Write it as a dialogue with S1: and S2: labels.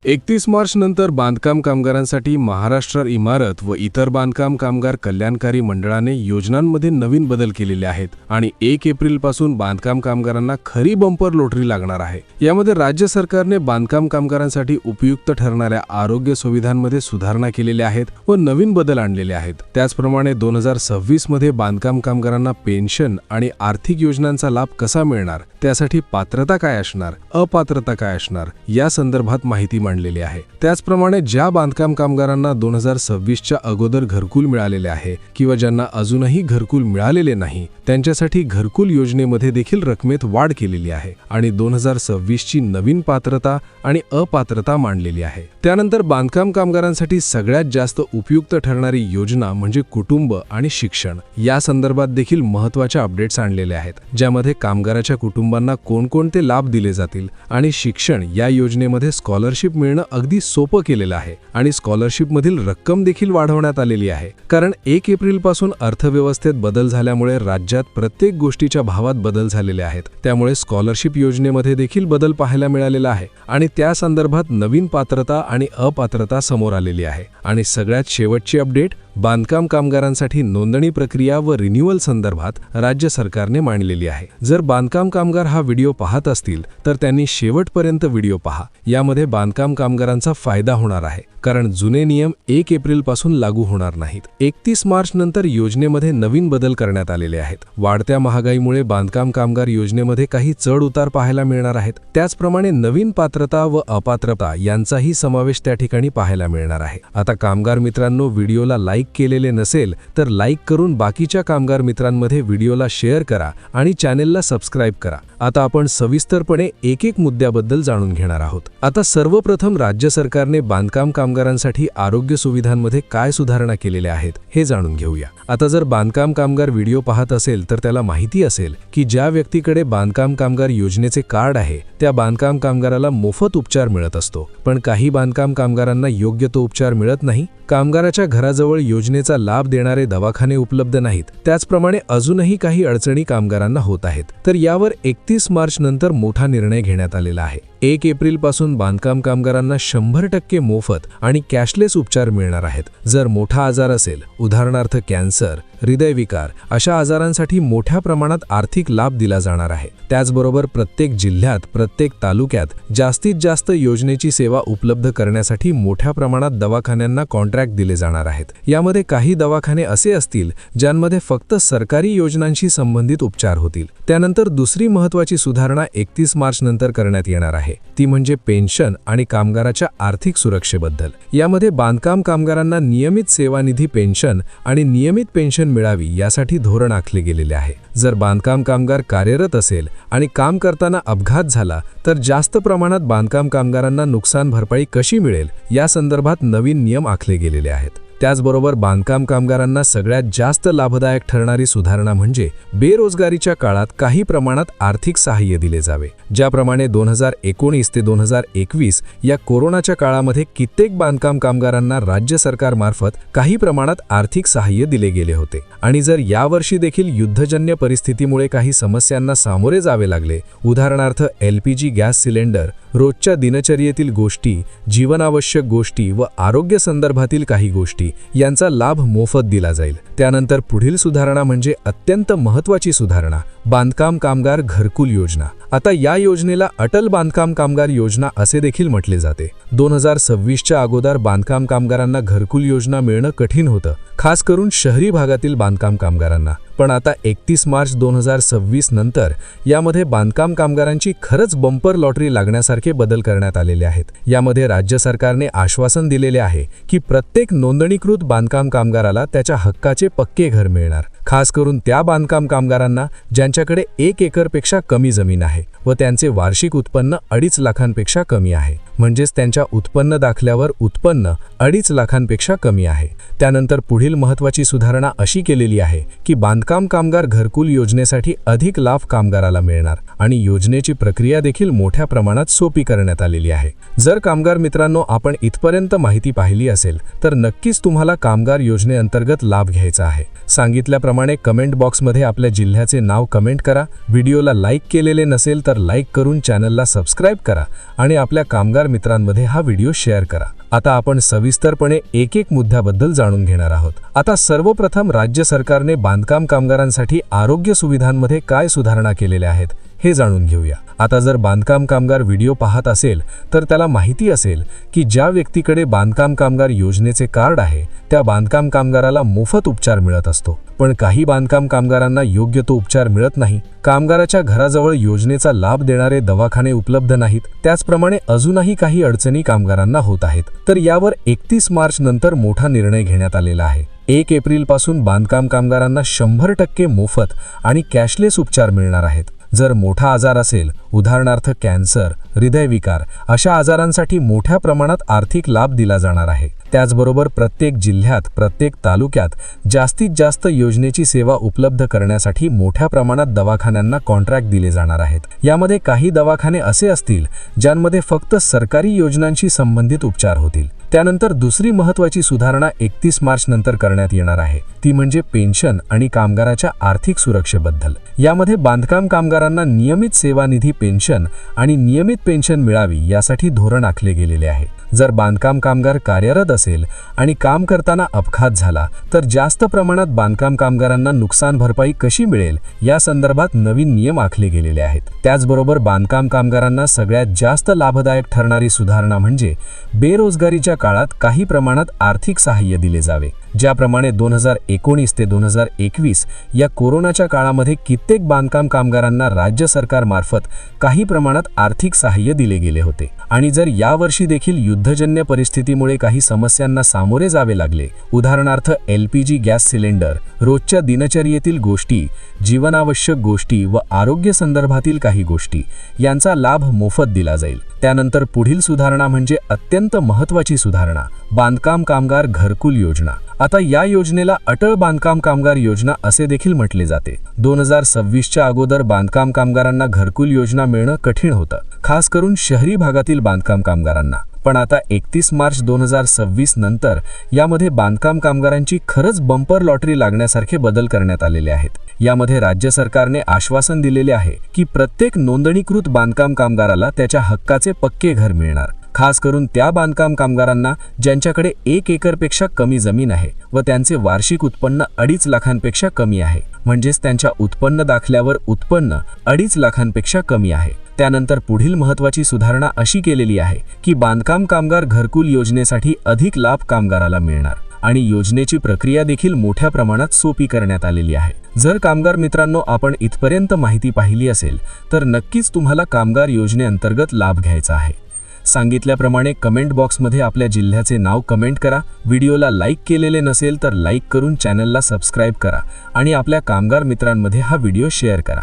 S1: 31 मार्च नंतर बांधकाम कामगारांसाठी महाराष्ट्र इमारत व इतर बांधकाम कामगार कल्याणकारी मंडळाने योजनांमध्ये नवीन बदल केलेले आहेत आणि 1 एप्रिल पासून बांधकाम कामगारांना खरी बंपर लॉटरी लागणार आहे। यामध्ये राज्य सरकारने बांधकाम कामगारांसाठी उपयुक्त ठरणाऱ्या आरोग्य सुविधांमध्ये सुधारणा केलेल्या आहेत व नवीन बदल आणलेले आहेत। त्याचप्रमाणे 2026 मध्ये बांधकाम कामगारांना पेन्शन आणि आर्थिक योजनांचा लाभ कसा मिळणार, त्यासाठी पात्रता काय असणार, अपात्रता काय असणार या संदर्भात माहिती मांडलेली आहे। त्याचप्रमाणे ज्या बांधकाम कामगारांना 2026 च्या अगोदर घरकुल मिळालेले आहे किंवा ज्यांना अजूनही घरकुल मिळालेले नाही त्यांच्यासाठी घरकुल योजनेमध्ये देखील रकमेत वाढ केलेली आहे आणि 2026 ची नवीन पात्रता आणि अपात्रता मांडलेली आहे। त्यानंतर बांधकाम कामगारांसाठी सगळ्यात जास्त उपयुक्त ठरणारी योजना म्हणजे कुटुंब आणि शिक्षण या संदर्भात देखील महत्त्वाच्या अपडेट्स आणलेले आहेत, ज्यामध्ये कामगाराच्या कुटुंबांना कोणकोणते लाभ दिले जातील आणि शिक्षण या योजनेमध्ये स्कॉलरशिप मिळणं अगदी सोपं केलेलं आहे आणि स्कॉलरशिप मधील रक्कम देखील वाढवण्यात आलेली आहे। कारण 1 एप्रिल पासून अर्थव्यवस्थेत बदल झाल्यामुळे राज्यात प्रत्येक गोष्टीच्या भावात बदल झालेले आहेत, त्यामुळे स्कॉलरशिप योजनेमध्ये देखील बदल पाहायला मिळालेला आहे आणि त्या संदर्भात नवीन पात्रता आणि अपात्रता समोर आलेली आहे। आणि सगळ्यात शेवटची अपडेट बांधकाम कामगारांसाठी नोंदणी प्रक्रिया व रिन्यूअल संदर्भात राज्य सरकारने मांडलेली आहे। जर बांधकाम कामगार हा व्हिडिओ पाहत असतील तर त्यांनी शेवटपर्यंत व्हिडिओ पहा, यामध्ये बांधकाम कामगारांचा फायदा होणार आहे, कारण जुने नियम 1 एप्रिल पासून लागू होणार नाहीत। 31 मार्च नंतर योजनेमध्ये नवीन बदल करण्यात आलेले आहेत। वाढत्या महागाईमुळे बांधकाम कामगार योजनेमध्ये काही चढ उतार पाहायला मिळणार आहेत। त्याचप्रमाणे नवीन पात्रता व अपात्रता यांचाही समावेश त्या ठिकाणी पाहायला मिळणार आहे। आता कामगार मित्रांनो, व्हिडिओला लाईक केलेले नसेल तर लाईक करून बाकीच्या कामगार मित्रांमध्ये व्हिडिओला शेअर करा आणि चॅनेलला सबस्क्राईब करा। आता आपण सविस्तरपणे एक मुद्द्याबद्दल जाणून घेणार आहोत। आता सर्वप्रथम राज्य सरकारने बांधकाम कामगारांसाठी आरोग्य सुविधांमध्ये काय सुधारणा केलेल्या आहेत हे जाणून घेऊया। आता जर बांधकाम कामगार व्हिडिओ पाहत असेल तर त्याला माहिती असेल की ज्या व्यक्तीकडे बांधकाम कामगार योजनेचे कार्ड आहे त्या बांधकाम कामगाराला मोफत उपचार मिळत असतो, पण काही बांधकाम कामगारांना योग्य तो उपचार मिळत नाही। कामगाराच्या घराजवळ योजनेचा लाभ देणारे दवाखाने उपलब्ध नाहीत। त्याचप्रमाणे अजूनही काही अडचणी कामगारांना होत आहेत। तर यावर 31 मार्च नंतर मोठा निर्णय घेण्यात आलेला आहे। 1 एप्रिल पासून बांधकाम कामगारांना 100% मोफत आणि कॅशलेस उपचार मिळणार आहेत। जर मोठा आजार असेल, उदाहरणार्थ कॅन्सर, हृदयविकार अशा आजारांसाठी मोठ्या प्रमाणात आर्थिक लाभ दिला जाणार आहे। त्याचबरोबर प्रत्येक जिल्ह्यात, प्रत्येक तालुक्यात जास्तीत जास्त योजनेची सेवा उपलब्ध करण्यासाठी मोठ्या प्रमाणात दवाखान्यांना कॉन्ट्रॅक्ट दिले जाणार आहेत। यामध्ये काही दवाखाने असे असतील ज्यांमध्ये फक्त सरकारी योजनांशी संबंधित उपचार होतील। त्यानंतर दुसरी महत्त्वाची सुधारणा 31 मार्च नंतर करण्यात येणार आहे, ती म्हणजे पेन्शन आणि कामगाराच्या आर्थिक सुरक्षेबद्दल। यामध्ये बांधकाम कामगारांना नियमित सेवानिधी पेन्शन आणि नियमित पेन्शन मिळावी यासाठी धोरण आखले गेलेले आहे। जर बांधकाम कामगार कार्यरत असेल आणि काम करताना अपघात झाला तर जास्त प्रमाणात बांधकाम कामगारांना नुकसान भरपाई कशी मिळेल या संदर्भात नवीन नियम आखले गेलेले आहेत। त्याचबरोबर बांधकाम कामगारांना सगळ्यात जास्त लाभदायक ठरणारी सुधारणा म्हणजे बेरोजगारीच्या काळात काही प्रमाणात आर्थिक सहाय्य दिले जावे। ज्याप्रमाणे 2019 ते 2021 या कोरोनाच्या काळामध्ये कित्येक बांधकाम कामगारांना राज्य सरकारमार्फत काही प्रमाणात आर्थिक सहाय्य दिले गेले होते आणि जर यावर्षी देखील युद्धजन्य परिस्थितीमुळे काही समस्यांना सामोरे जावे लागले, उदाहरणार्थ LPG गॅस सिलेंडर, रोजच्या दिनचर्येतील गोष्टी, जीवनावश्यक गोष्टी व आरोग्य संदर्भातील काही गोष्टी यांचा लाभ मोफत दिला जाईल। त्यानंतर पुढील सुधारणा म्हणजे अत्यंत महत्त्वाची सुधारणा, बांधकाम कामगार घरकुल योजना। आता या योजनेला अटल बांधकाम कामगार योजना असे देखील म्हटले जाते। 2026 च्या अगोदर बांधकाम कामगारांना घरकुल योजना मिळणं कठीण होतं, खास करून शहरी भागातील बांधकाम कामगारांना। पण आता 31 मार्च 2026 नंतर यामध्ये बांधकाम कामगारांची खरंच बंपर लॉटरी लागण्यासारखे बदल करण्यात आलेले आहेत। यामध्ये राज्य सरकारने आश्वासन दिलेले आहे की प्रत्येक नोंदणीकृत बांधकाम कामगाराला त्याच्या हक्काचे पक्के घर मिळणार, खास करून त्या बांधकाम कामगारांना ज्यांच्याकडे 1 एकरपेक्षा कमी जमीन आहे व त्यांचे वार्षिक उत्पन्न 2.5 लाखांपेक्षा कमी आहे, म्हणजेच त्यांच्या उत्पन्न दाखल्यावर उत्पन्न 2.5 लाखांपेक्षा कमी आहे। त्यानंतर पुढील महत्त्वाची सुधारणा अशी केलेली आहे की बांधकाम कामगार घरकुल योजनेसाठी अधिक लाभ कामगाराला मिळणार आणि योजनेची प्रक्रिया देखील मोठ्या प्रमाणात सोपी करण्यात आलेली आहे। जर कामगार मित्रांनो आपण इथपर्यंत माहिती पाहिली असेल तर नक्कीच तुम्हाला कामगार योजनेअंतर्गत लाभ घ्यायचा आहे। सांगितल्याप्रमाणे सांगितल्याप्रमाणे कमेंट बॉक्समध्ये आपल्या जिल्ह्याचे नाव कमेंट करा. व्हिडिओला लाईक केलेले नसेल तर लाईक करून चॅनलला सबस्क्राईब करा आणि आपल्या कामगार मित्रांमध्ये हा व्हिडिओ शेअर करा. आता आपण सविस्तरपणे एक मुद्द्याबद्दल जाणून घेणार आहोत. आता सर्वप्रथम राज्य सरकारने बांधकाम कामगारांसाठी आरोग्य सुविधांमध्ये काय सुधारणा केलेल्या आहेत हे जाणून घेऊया. आता जर बांधकाम कामगार व्हिडिओ पाहत असेल तर त्याला माहिती असेल की ज्या व्यक्तीकडे बांधकाम कामगार योजनेचे कार्ड आहे त्या बांधकाम कामगाराला मोफत उपचार मिळत असतो. पण काही बांधकाम कामगारांना योग्य तो उपचार मिळत नाही. कामगाराच्या घराजवळ योजनेचा लाभ देणारे दवाखाने उपलब्ध नाहीत. त्याचप्रमाणे अजूनही काही अडचणी कामगारांना होत आहेत. तर यावर 31 मार्च नंतर मोठा निर्णय घेण्यात आलेला आहे. 1 एप्रिलपासून बांधकाम कामगारांना 100% मोफत आणि कॅशलेस उपचार मिळणार आहेत. जर मोठा आजार असेल, उदाहरणार्थ कॅन्सर, हृदयविकार अशा आजारांसाठी मोठ्या प्रमाणात आर्थिक लाभ दिला जाणार आहे. त्याचबरोबर प्रत्येक जिल्ह्यात, प्रत्येक तालुक्यात जास्तीत जास्त योजनेची सेवा उपलब्ध करण्यासाठी मोठ्या प्रमाणात दवाखान्यांना कॉन्ट्रॅक्ट दिले जाणार आहेत. यामध्ये काही दवाखाने असे असतील ज्यांमध्ये फक्त सरकारी योजनांशी संबंधित उपचार होतील. त्यानंतर दुसरी महत्त्वाची सुधारणा 31 मार्च नंतर करण्यात येणार आहे, ती म्हणजे पेन्शन आणि कामगाराच्या आर्थिक सुरक्षेबद्दल. यामध्ये बांधकाम कामगारांना नियमित सेवानिधी पेन्शन आणि नियमित पेन्शन मिळावी यासाठी धोरण आखले गेलेले आहे. जर बांधकाम कामगार कार्यरत असेल आणि काम करताना अपघात झाला तर जास्त प्रमाणात बांधकाम कामगारांना नुकसान भरपाई कशी मिळेल या संदर्भात नवीन नियम आखले गेलेले आहेत. त्याचबरोबर बांधकाम कामगारांना सगळ्यात जास्त लाभदायक ठरणारी सुधारणा म्हणजे बेरोजगारीच्या काळात काही प्रमाणात आर्थिक सहाय्य दिले जावे. ज्याप्रमाणे 2019 ते 2021 या कोरोनाच्या काळामध्ये कित्येक बांधकाम कामगारांना राज्य सरकारमार्फत काही प्रमाणात आर्थिक सहाय्य दिले गेले होते. आणि जर यावर्षी देखील युद्धजन्य परिस्थितीमुळे काही समस्यांना सामोरे जावे लागले, उदाहरणार्थ LPG गॅस सिलेंडर, रोजच्या दिनचर्येतील गोष्टी, जीवनावश्यक गोष्टी व आरोग्य संदर्भातील काही गोष्टी यांचा लाभ मोफत दिला जाईल. त्यानंतर पुढील सुधारणा म्हणजे अत्यंत महत्त्वाची सुधारणा, बांधकाम कामगार घरकुल योजना. आता या योजनेला अटळ बांधकाम कामगार योजना असे देखील म्हटले जाते. 2026च्या अगोदर बांधकाम कामगारांना घरकुल योजना मिळणं कठीण होतं, खास करून शहरी भागातील बांधकाम कामगारांना. पण आता 31 मार्च 2026 नंतर यामध्ये बांधकाम कामगारांची खरंच बंपर लॉटरी लागण्यासारखे बदल करण्यात आलेले आहेत. यामध्ये राज्य सरकारने आश्वासन दिलेले आहे की प्रत्येक नोंदणीकृत बांधकाम कामगाराला त्याच्या हक्काचे पक्के घर मिळणार. खास करून त्या बांधकाम कामगारांना ज्यांच्याकडे 1 एकरपेक्षा कमी जमीन आहे व त्यांचे वार्षिक उत्पन्न 2.5 लाखांपेक्षा कमी आहे, म्हणजेच त्यांच्या उत्पन्न दाखल्यावर उत्पन्न 2.5 लाखांपेक्षा कमी आहे. त्यानंतर पुढील महत्त्वाची सुधारणा अशी केलेली आहे की बांधकाम कामगार घरकुल योजनेसाठी अधिक लाभ कामगाराला मिळणार आणि योजनेची प्रक्रिया देखील मोठ्या प्रमाणात सोपी करण्यात आलेली आहे. जर कामगार मित्रांनो आपण इथपर्यंत माहिती पाहिली असेल तर नक्कीच तुम्हाला कामगार योजनेअंतर्गत लाभ घ्यायचा आहे. सांगितल्याप्रमाणे कमेंट बॉक्समध्ये आपल्या जिल्ह्याचे नाव कमेंट करा. व्हिडिओला लाईक केलेले नसेल तर लाईक करून चॅनलला सबस्क्राईब करा आणि आपल्या कामगार मित्रांमध्ये हा व्हिडिओ शेअर करा.